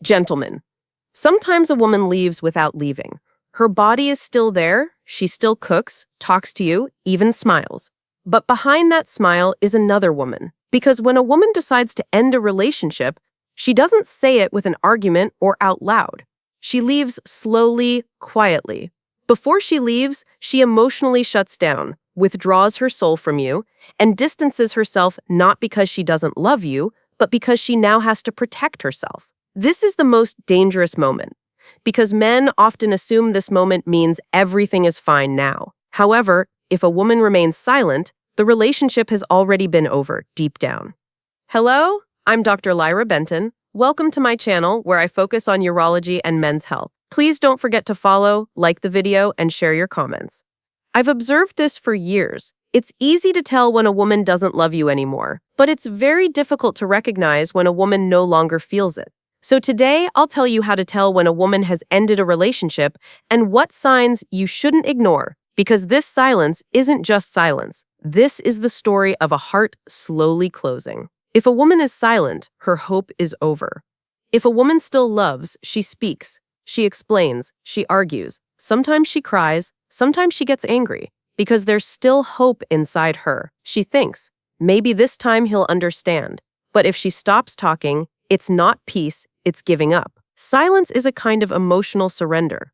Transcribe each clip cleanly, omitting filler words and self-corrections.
Gentlemen, sometimes a woman leaves without leaving. Her body is still there, she still cooks, talks to you, even smiles. But behind that smile is another woman. Because when a woman decides to end a relationship, she doesn't say it with an argument or out loud. She leaves slowly, quietly. Before she leaves, she emotionally shuts down, withdraws her soul from you, and distances herself not because she doesn't love you, but because she now has to protect herself. This is the most dangerous moment, because men often assume this moment means everything is fine now. However, if a woman remains silent, the relationship has already been over deep down. Hello, I'm Dr. Lyra Benton. Welcome to my channel where I focus on urology and men's health. Please don't forget to follow, like the video, and share your comments. I've observed this for years. It's easy to tell when a woman doesn't love you anymore, but it's very difficult to recognize when a woman no longer feels it. So today, I'll tell you how to tell when a woman has ended a relationship and what signs you shouldn't ignore, because this silence isn't just silence. This is the story of a heart slowly closing. If a woman is silent, her hope is over. If a woman still loves, she speaks, she explains, she argues. Sometimes she cries, sometimes she gets angry, because there's still hope inside her. She thinks, maybe this time he'll understand. But if she stops talking, it's not peace, it's giving up. Silence is a kind of emotional surrender.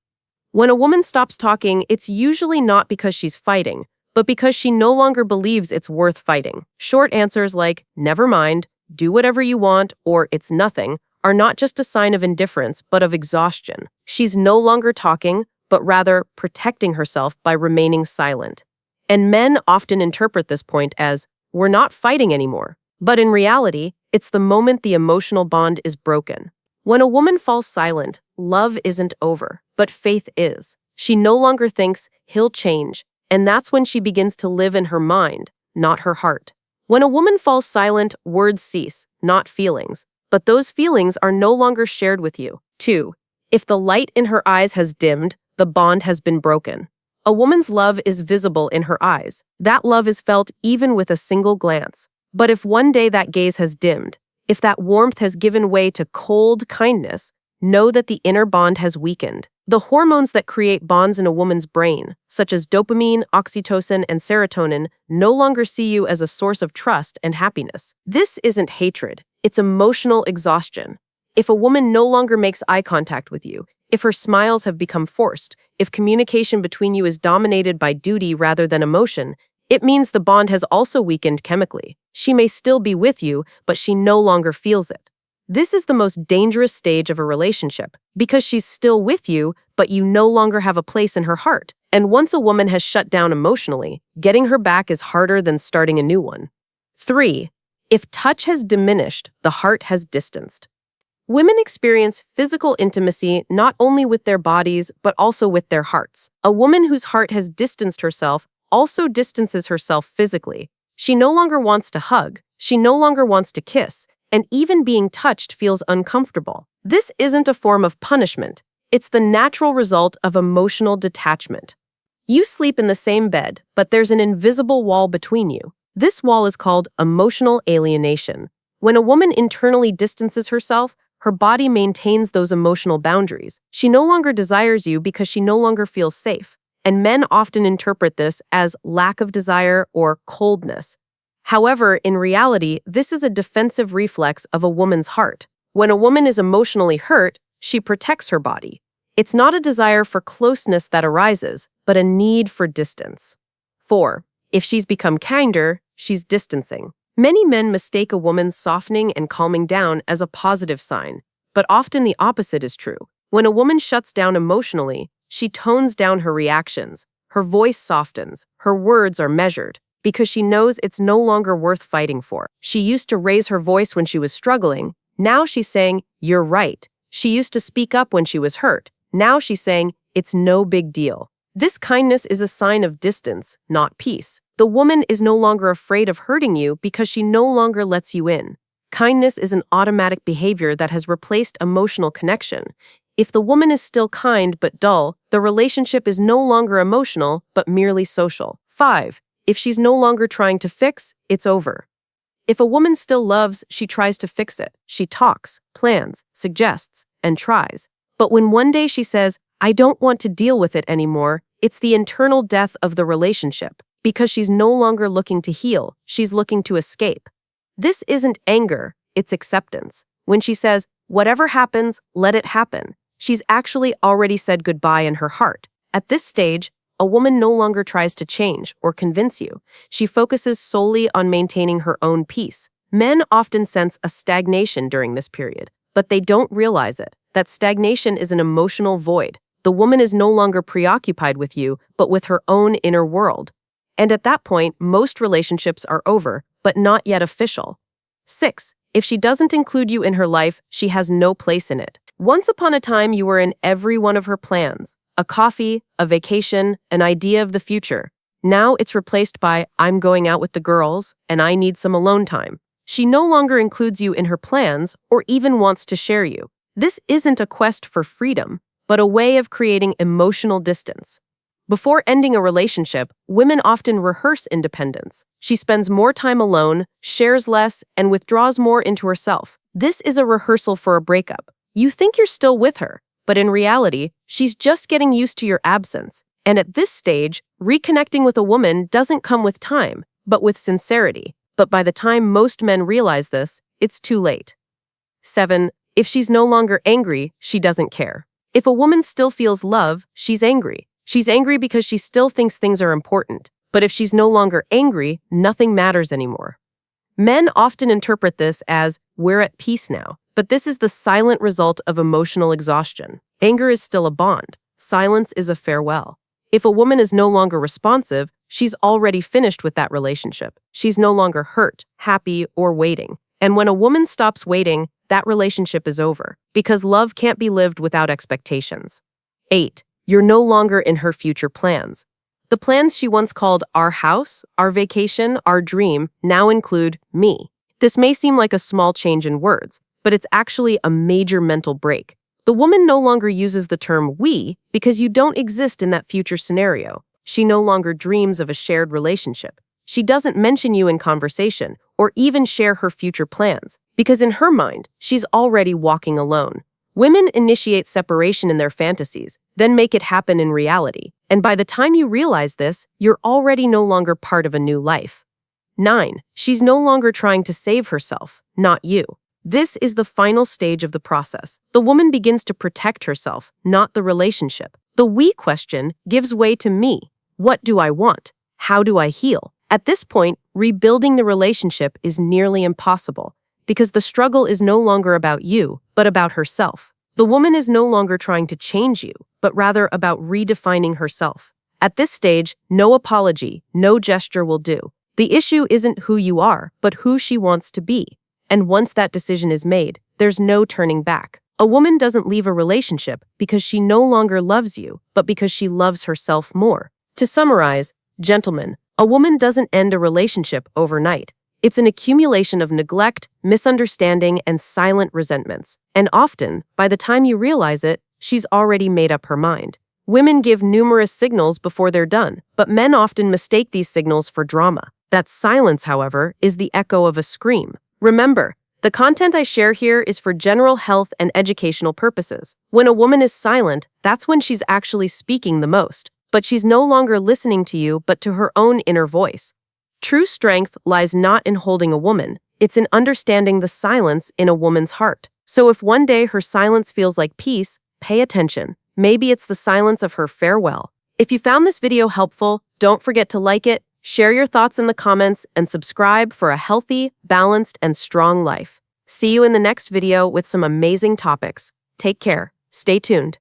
When a woman stops talking, it's usually not because she's fighting, but because she no longer believes it's worth fighting. Short answers like, never mind, do whatever you want, or it's nothing, are not just a sign of indifference, but of exhaustion. She's no longer talking, but rather protecting herself by remaining silent. And men often interpret this point as, we're not fighting anymore. But in reality, it's the moment the emotional bond is broken. When a woman falls silent, love isn't over, but faith is. She no longer thinks, he'll change, and that's when she begins to live in her mind, not her heart. When a woman falls silent, words cease, not feelings, but those feelings are no longer shared with you. 2. If the light in her eyes has dimmed, the bond has been broken. A woman's love is visible in her eyes. That love is felt even with a single glance. But if one day that gaze has dimmed, if that warmth has given way to cold kindness, know that the inner bond has weakened. The hormones that create bonds in a woman's brain, such as dopamine, oxytocin, and serotonin, no longer see you as a source of trust and happiness. This isn't hatred, it's emotional exhaustion. If a woman no longer makes eye contact with you, if her smiles have become forced, if communication between you is dominated by duty rather than emotion, it means the bond has also weakened chemically. She may still be with you, but she no longer feels it. This is the most dangerous stage of a relationship, because she's still with you, but you no longer have a place in her heart. And once a woman has shut down emotionally, getting her back is harder than starting a new one. 3. If touch has diminished, the heart has distanced. Women experience physical intimacy not only with their bodies, but also with their hearts. A woman whose heart has distanced herself also distances herself physically. She no longer wants to hug, she no longer wants to kiss, and even being touched feels uncomfortable. This isn't a form of punishment, it's the natural result of emotional detachment. You sleep in the same bed, but there's an invisible wall between you. This wall is called emotional alienation. When a woman internally distances herself, her body maintains those emotional boundaries. She no longer desires you because she no longer feels safe. And men often interpret this as lack of desire or coldness. However, in reality, this is a defensive reflex of a woman's heart. When a woman is emotionally hurt, she protects her body. It's not a desire for closeness that arises, but a need for distance. 4. If she's become kinder, she's distancing. Many men mistake a woman's softening and calming down as a positive sign, but often the opposite is true. When a woman shuts down emotionally, she tones down her reactions, her voice softens, her words are measured, because she knows it's no longer worth fighting for. She used to raise her voice when she was struggling, now she's saying, you're right. She used to speak up when she was hurt, now she's saying, it's no big deal. This kindness is a sign of distance, not peace. The woman is no longer afraid of hurting you because she no longer lets you in. Kindness is an automatic behavior that has replaced emotional connection. If the woman is still kind but dull, the relationship is no longer emotional but merely social. 5. If she's no longer trying to fix, it's over. If a woman still loves, she tries to fix it. She talks, plans, suggests, and tries. But when one day she says, I don't want to deal with it anymore, it's the internal death of the relationship. Because she's no longer looking to heal, she's looking to escape. This isn't anger, it's acceptance. When she says, whatever happens, let it happen, she's actually already said goodbye in her heart. At this stage, a woman no longer tries to change or convince you. She focuses solely on maintaining her own peace. Men often sense a stagnation during this period, but they don't realize it. That stagnation is an emotional void. The woman is no longer preoccupied with you, but with her own inner world. And at that point, most relationships are over, but not yet official. 6. If she doesn't include you in her life, she has no place in it. Once upon a time, you were in every one of her plans. A coffee, a vacation, an idea of the future. Now it's replaced by, I'm going out with the girls, and I need some alone time. She no longer includes you in her plans or even wants to share you. This isn't a quest for freedom, but a way of creating emotional distance. Before ending a relationship, women often rehearse independence. She spends more time alone, shares less, and withdraws more into herself. This is a rehearsal for a breakup. You think you're still with her, but in reality, she's just getting used to your absence. And at this stage, reconnecting with a woman doesn't come with time, but with sincerity. But by the time most men realize this, it's too late. 7. If she's no longer angry, she doesn't care. If a woman still feels love, she's angry. She's angry because she still thinks things are important. But if she's no longer angry, nothing matters anymore. Men often interpret this as, we're at peace now. But this is the silent result of emotional exhaustion. Anger is still a bond. Silence is a farewell. If a woman is no longer responsive, she's already finished with that relationship. She's no longer hurt, happy, or waiting. And when a woman stops waiting, that relationship is over. Because love can't be lived without expectations. 8. You're no longer in her future plans. The plans she once called our house, our vacation, our dream now include me. This may seem like a small change in words, but it's actually a major mental break. The woman no longer uses the term we because you don't exist in that future scenario. She no longer dreams of a shared relationship. She doesn't mention you in conversation or even share her future plans because in her mind, she's already walking alone. Women initiate separation in their fantasies, then make it happen in reality. And by the time you realize this, you're already no longer part of a new life. 9. She's no longer trying to save herself, not you. This is the final stage of the process. The woman begins to protect herself, not the relationship. The we question gives way to me. What do I want? How do I heal? At this point, rebuilding the relationship is nearly impossible because the struggle is no longer about you, but about herself. The woman is no longer trying to change you, but rather about redefining herself. At this stage, no apology, no gesture will do. The issue isn't who you are, but who she wants to be. And once that decision is made, there's no turning back. A woman doesn't leave a relationship because she no longer loves you, but because she loves herself more. To summarize, gentlemen, a woman doesn't end a relationship overnight. It's an accumulation of neglect, misunderstanding, and silent resentments. And often, by the time you realize it, she's already made up her mind. Women give numerous signals before they're done, but men often mistake these signals for drama. That silence, however, is the echo of a scream. Remember, the content I share here is for general health and educational purposes. When a woman is silent, that's when she's actually speaking the most. But she's no longer listening to you, but to her own inner voice. True strength lies not in holding a woman, it's in understanding the silence in a woman's heart. So if one day her silence feels like peace, pay attention. Maybe it's the silence of her farewell. If you found this video helpful, don't forget to like it, share your thoughts in the comments, and subscribe for a healthy, balanced, and strong life. See you in the next video with some amazing topics. Take care. Stay tuned.